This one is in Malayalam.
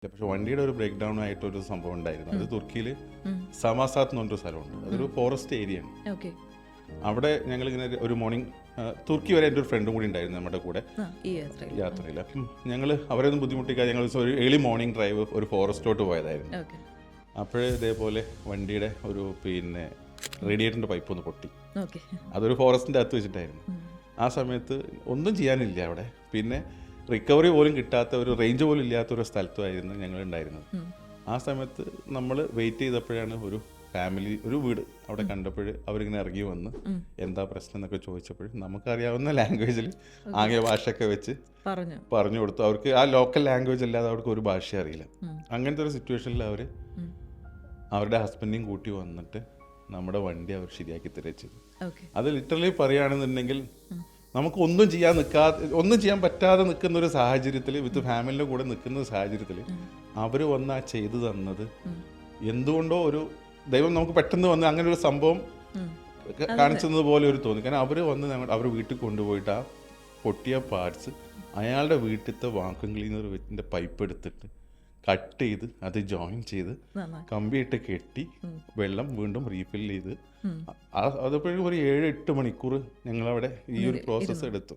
പക്ഷെ വണ്ടിയുടെ ഒരു ബ്രേക്ക് ഡൗൺ ആയിട്ടൊരു സംഭവം ഉണ്ടായിരുന്നു. അത് തുർക്കിയിൽ സമാസാത്ത് എന്ന് പറഞ്ഞൊരു സ്ഥലമുണ്ട്. അതൊരു ഫോറസ്റ്റ് ഏരിയ ആണ്. ഓക്കെ. അവിടെ ഞങ്ങളിങ്ങനെ ഒരു മോർണിംഗ് തുർക്കി വരെ എൻ്റെ ഒരു ഫ്രണ്ടും കൂടി ഉണ്ടായിരുന്നു നമ്മുടെ കൂടെ ഈ യാത്രയിൽ. അപ്പം ഞങ്ങൾ അവരെയൊന്നും ബുദ്ധിമുട്ടിക്കാതെ ഞങ്ങൾ ഒരു ഏർലി മോർണിംഗ് ഡ്രൈവ് ഒരു ഫോറസ്റ്റോട്ട് പോയതായിരുന്നു. ഓക്കെ. അപ്പോഴേ ഇതേപോലെ വണ്ടിയുടെ ഒരു റേഡിയേറ്ററിൻ്റെ പൈപ്പ് ഒന്ന് പൊട്ടി. ഓക്കെ. അതൊരു ഫോറസ്റ്റിൻ്റെ അകത്ത് വെച്ചിട്ടായിരുന്നു. ആ സമയത്ത് ഒന്നും ചെയ്യാനില്ല അവിടെ. പിന്നെ റിക്കവറി പോലും കിട്ടാത്ത ഒരു റേഞ്ച് പോലും ഇല്ലാത്തൊരു സ്ഥലത്തുമായിരുന്നു ഞങ്ങൾ ഉണ്ടായിരുന്നത്. ആ സമയത്ത് നമ്മൾ വെയിറ്റ് ചെയ്തപ്പോഴാണ് ഒരു ഫാമിലി ഒരു വീട് അവിടെ കണ്ടപ്പോൾ അവരിങ്ങനെ ഇറങ്ങി വന്ന് എന്താ പ്രശ്നം എന്നൊക്കെ ചോദിച്ചപ്പോൾ നമുക്കറിയാവുന്ന ലാംഗ്വേജിൽ ആംഗ്യ ഭാഷയൊക്കെ വെച്ച് പറഞ്ഞു കൊടുത്തു. അവർക്ക് ആ ലോക്കൽ ലാംഗ്വേജ് അല്ലാതെ അവർക്ക് ഒരു ഭാഷ അറിയില്ല. അങ്ങനത്തെ ഒരു സിറ്റുവേഷനിൽ അവർ അവരുടെ ഹസ്ബൻഡിനെയും കൂട്ടി വന്നിട്ട് നമ്മുടെ വണ്ടി അവർ ശരിയാക്കി തരച്ചത്. അത് ലിറ്ററലി പറയുകയാണെന്നുണ്ടെങ്കിൽ നമുക്ക് ഒന്നും ചെയ്യാൻ പറ്റാതെ നിൽക്കുന്ന ഒരു സാഹചര്യത്തിൽ വിത്ത് ഫാമിലിയുടെ കൂടെ നിൽക്കുന്ന സാഹചര്യത്തിൽ അവർ വന്ന് ആ ചെയ്തു തന്നത് എന്തുകൊണ്ടോ ഒരു ദൈവം നമുക്ക് പെട്ടെന്ന് വന്ന് അങ്ങനെ ഒരു സംഭവം കാണിച്ചത് പോലെ ഒരു തോന്നി. കാരണം അവർ വന്ന് അവർ വീട്ടിൽ കൊണ്ടുപോയിട്ട് ആ പൊട്ടിയ പാർട്സ് അയാളുടെ വീട്ടിലത്തെ വാക്വം ക്ലീനറിൻ്റെ പൈപ്പ് എടുത്തിട്ട് കട്ട് ചെയ്ത് അത് ജോയിൻ ചെയ്ത് കമ്പിയിട്ട് കെട്ടി വെള്ളം വീണ്ടും റീഫിൽ ചെയ്ത് അതപ്പോഴും ഒരു 7-8 മണിക്കൂർ ഞങ്ങളവിടെ ഈ ഒരു പ്രോസസ്സ് എടുത്തു.